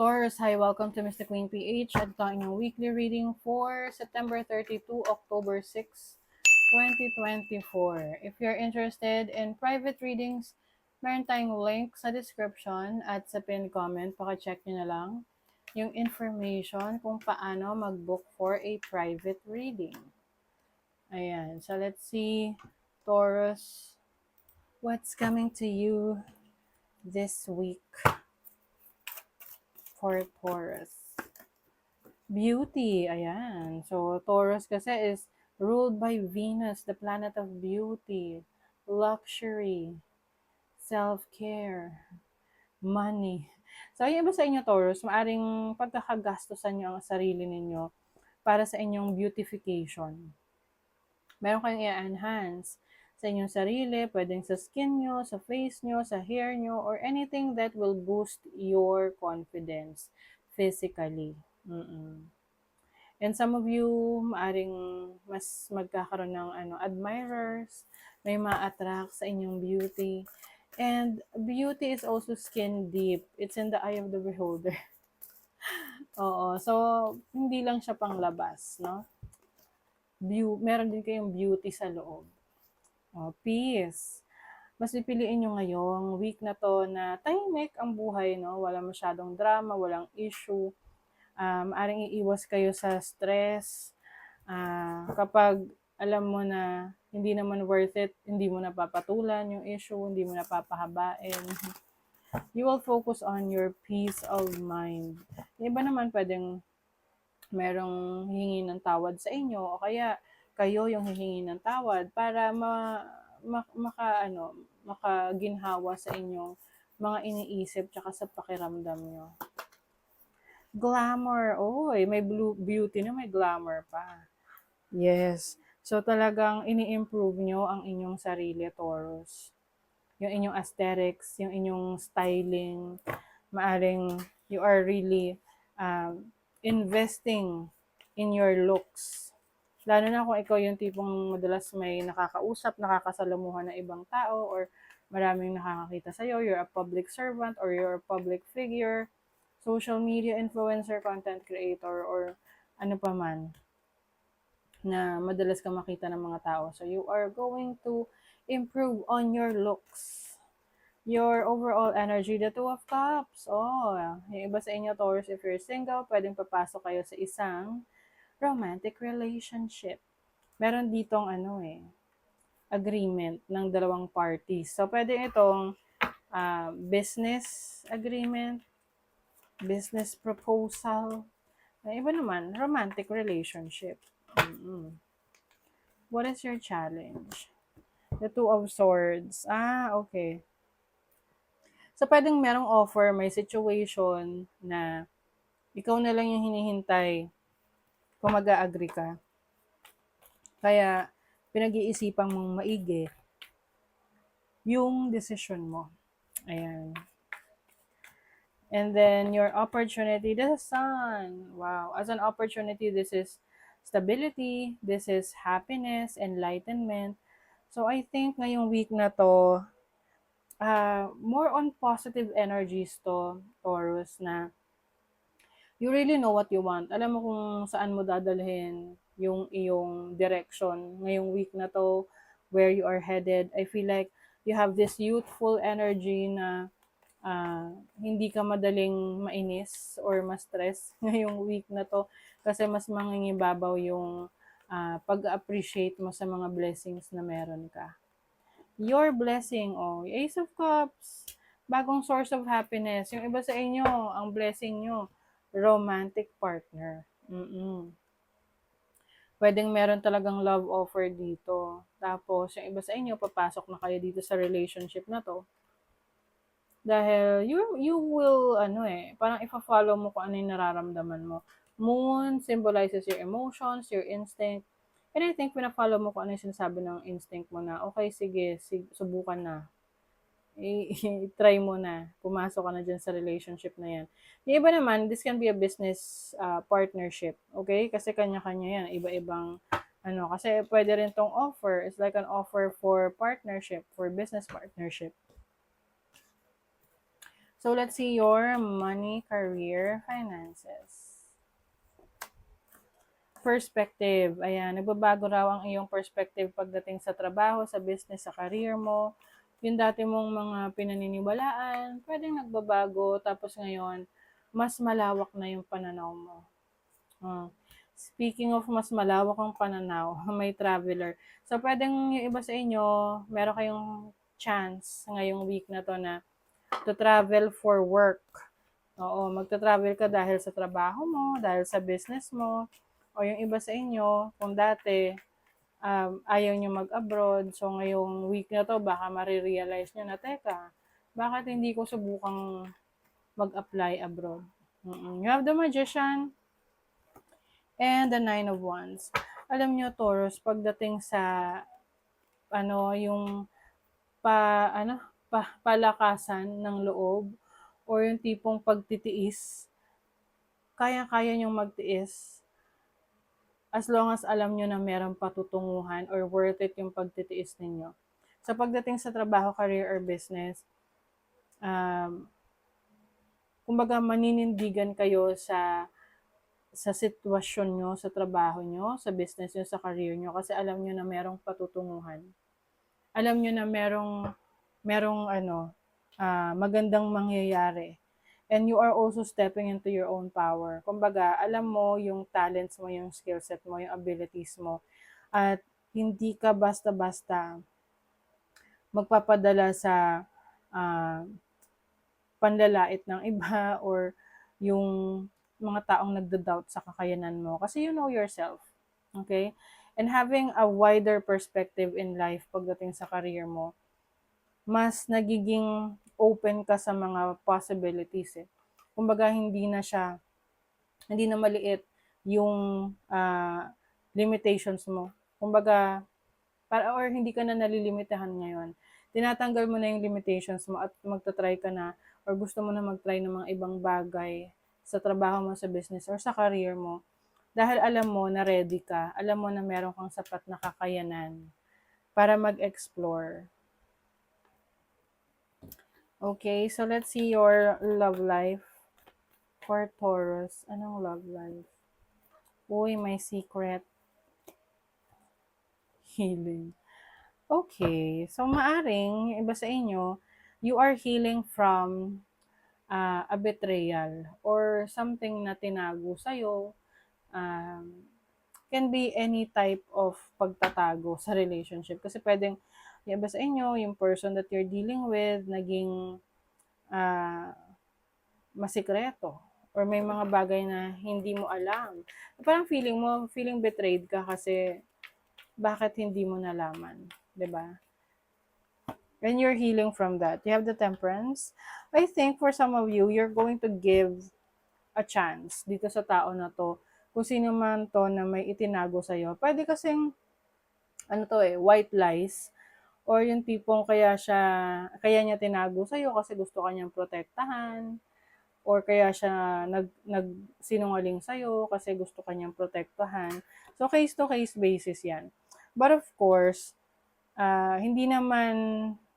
Taurus, hi, welcome to Mr. Queen PH at ito ang inyong weekly reading for September 32, October 6, 2024. If you're interested in private readings, meron tayong link sa description at sa pinned comment. Paka-check nyo na lang yung information kung paano mag-book for a private reading. Ayan, so let's see, Taurus, what's coming to you this week for Taurus? Beauty, ayan. So, Taurus kasi is ruled by Venus, the planet of beauty, luxury, self-care, money. So, yung iba sa inyo, Taurus, maaring pagkakagastusan nyo ang sarili ninyo para sa inyong beautification. Meron kayong i-enhance sa inyong sarili, pwedeng sa skin nyo, sa face nyo, sa hair nyo, or anything that will boost your confidence physically. And some of you, maaring mas magkakaroon ng admirers, may ma-attract sa inyong beauty. And beauty is also skin deep. It's in the eye of the beholder. Oo, so hindi lang siya panglabas, no? Meron din kayong beauty sa loob. Peace. Mas pipiliin nyo ngayong week na to na tahimik ang buhay, no? Wala masyadong drama, walang issue. Maaring iiwas kayo sa stress. Kapag alam mo na hindi naman worth it, hindi mo napapatulan yung issue, hindi mo napapahabain. You will focus on your peace of mind. Yung iba naman pwedeng merong hihingi ng tawad sa inyo o kaya kayo yung hihingi ng tawad para makaginhawa sa inyong mga iniisip tsaka sa pakiramdam nyo. Glamour. Oy, may beauty na may glamour pa. Yes. So talagang ini-improve nyo ang inyong sarili, Taurus. Yung inyong aesthetics, yung inyong styling, maaring you are really investing in your looks. Lalo na kung ikaw yung tipong madalas may nakakausap, nakakasalamuhan ng ibang tao, or maraming nakakakita sa'yo, you're a public servant, or you're a public figure, social media influencer, content creator, or ano pa man na madalas ka makita ng mga tao. So you are going to improve on your looks, your overall energy. The Two of Cups. Yung iba sa inyo, Taurus, if you're single, pwedeng papasok kayo sa isang romantic relationship. Meron ditong agreement ng dalawang parties. So pwede itong business agreement, business proposal. Iba naman, romantic relationship. What is your challenge? The Two of Swords. Okay. So, pwedeng merong offer, may situation na ikaw na lang yung hinihintay kung mag-a-agree ka. Kaya, pinag-iisipan mong maigi yung decision mo. Ayan. And then, your opportunity, the Sun. Wow. As an opportunity, this is stability, this is happiness, enlightenment. So, I think ngayong week na to, more on positive energies to, Taurus, na you really know what you want. Alam mo kung saan mo dadalhin yung iyong direction ngayong week na to, where you are headed. I feel like you have this youthful energy na hindi ka madaling mainis or ma-stress ngayong week na to kasi mas mangingibabaw yung pag-appreciate mo sa mga blessings na meron ka. Your blessing, Ace of Cups, bagong source of happiness. Yung iba sa inyo, ang blessing nyo, romantic partner. Pwedeng meron talagang love offer dito. Tapos, yung iba sa inyo, papasok na kayo dito sa relationship na to. Dahil you will, parang ipa-follow mo kung ano yung nararamdaman mo. Moon symbolizes your emotions, your instinct. And I think pina-follow mo kung ano yung sinasabi ng instinct mo na, okay, sige, subukan na. I-try mo na. Pumasok ka na dyan sa relationship na yan. Yung iba naman, this can be a business partnership. Okay? Kasi kanya-kanya yan. Iba-ibang, kasi pwede rin tong offer. It's like an offer for partnership, for business partnership. So, let's see your money, career, finances. Perspective. Ayan, nagbabago raw ang iyong perspective pagdating sa trabaho, sa business, sa career mo. Yung dati mong mga pinaniniwalaan, pwedeng nagbabago, tapos ngayon, mas malawak na yung pananaw mo. Speaking of mas malawak ang pananaw, may traveler. So, pwedeng yung iba sa inyo, meron kayong chance ngayong week na to na to travel for work. Oo, magta-travel ka dahil sa trabaho mo, dahil sa business mo, o yung iba sa inyo, kung dati ayaw nyo mag-abroad, so ngayong week na to, baka marirealize nyo na, teka, bakit hindi ko subukang mag-apply abroad? You have the Magician and the Nine of Wands. Alam nyo, Taurus, pagdating sa yung palakasan ng loob or yung tipong pagtitiis, kaya-kaya nyong magtiis as long as alam nyo na merong patutunguhan or worth it yung pagtitiis ninyo. Sa pagdating sa trabaho, career, or business, kumbaga maninindigan kayo sa sitwasyon nyo, sa trabaho nyo, sa business nyo, sa career nyo, kasi alam nyo na merong patutunguhan. Alam nyo na merong magandang mangyayari. And you are also stepping into your own power. Kumbaga, alam mo yung talents mo, yung skill set mo, yung abilities mo. At hindi ka basta-basta magpapadala sa panlalait ng iba or yung mga taong nagda-doubt sa kakayanan mo. Kasi you know yourself. Okay? And having a wider perspective in life pagdating sa career mo, mas nagiging open ka sa mga possibilities eh. Kumbaga hindi na maliit yung limitations mo. Kumbaga, or hindi ka na nalilimitahan ngayon. Tinatanggal mo na yung limitations mo at magta-try ka na or gusto mo na mag-try ng mga ibang bagay sa trabaho mo, sa business, or sa career mo. Dahil alam mo na ready ka, alam mo na meron kang sapat na kakayanan para mag-explore. Okay, so let's see your love life for Taurus. Anong love life? Uy, may secret. Healing. Okay, so maaring iba sa inyo, you are healing from a betrayal or something na tinago sa'yo. Can be any type of pagtatago sa relationship. Kasi pwedeng yung iba sa inyo, yung person that you're dealing with, naging masikreto or may mga bagay na hindi mo alam. Parang feeling betrayed ka kasi bakit hindi mo nalaman, 'di ba? And you're healing from that. You have the Temperance. I think for some of you, you're going to give a chance dito sa tao na to. Kung sino man to na may itinago sa'yo. Pwede kasing, white lies. Or yung tipong kaya niya tinago sa'yo kasi gusto kanyang protektahan. Or kaya siya nagsinungaling sa'yo kasi gusto kanyang protektahan. So, case-to-case basis yan. But of course, hindi naman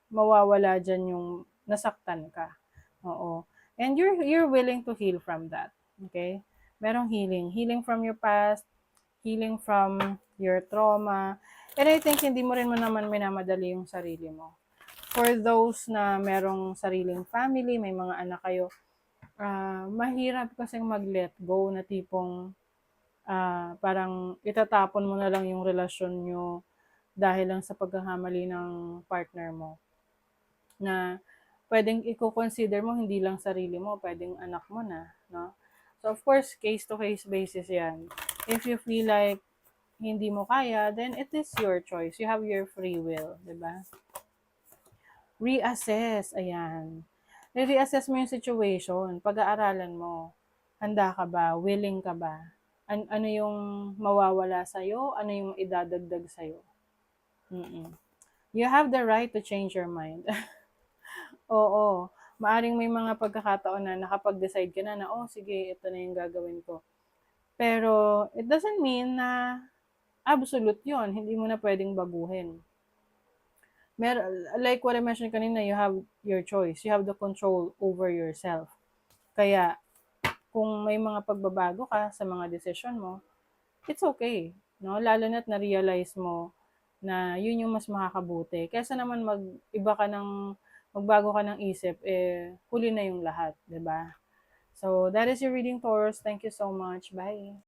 mawawala dyan yung nasaktan ka. Oo. And you're willing to heal from that. Okay? Merong healing. Healing from your past, healing from your trauma. And I think hindi mo rin naman minamadali yung sarili mo. For those na merong sariling family, may mga anak kayo, mahirap kasing mag-let go na tipong parang itatapon mo na lang yung relasyon nyo dahil lang sa pagkakamali ng partner mo. Na pwedeng i-consider mo hindi lang sarili mo, pwedeng anak mo na, no? So of course, case-to-case basis yan. If you feel like hindi mo kaya, then it is your choice. You have your free will, di ba? Reassess, ayan. Reassess mo yung situation, pag-aaralan mo. Handa ka ba? Willing ka ba? Ano yung mawawala sa'yo? Ano yung idadagdag sa'yo? You have the right to change your mind. Oo. Maaring may mga pagkakataon na nakapag-decide ka na oh, sige, ito na yung gagawin ko. Pero, it doesn't mean na absolute yon. Hindi mo na pwedeng baguhin. Like what I mentioned kanina, you have your choice. You have the control over yourself. Kaya, kung may mga pagbabago ka sa mga desisyon mo, it's okay. No? Lalo na't na-realize mo na yun yung mas makakabuti. Kaysa naman magbago ka ng isip, huli na yung lahat, 'di ba? So, that is your reading, Taurus. Thank you so much. Bye.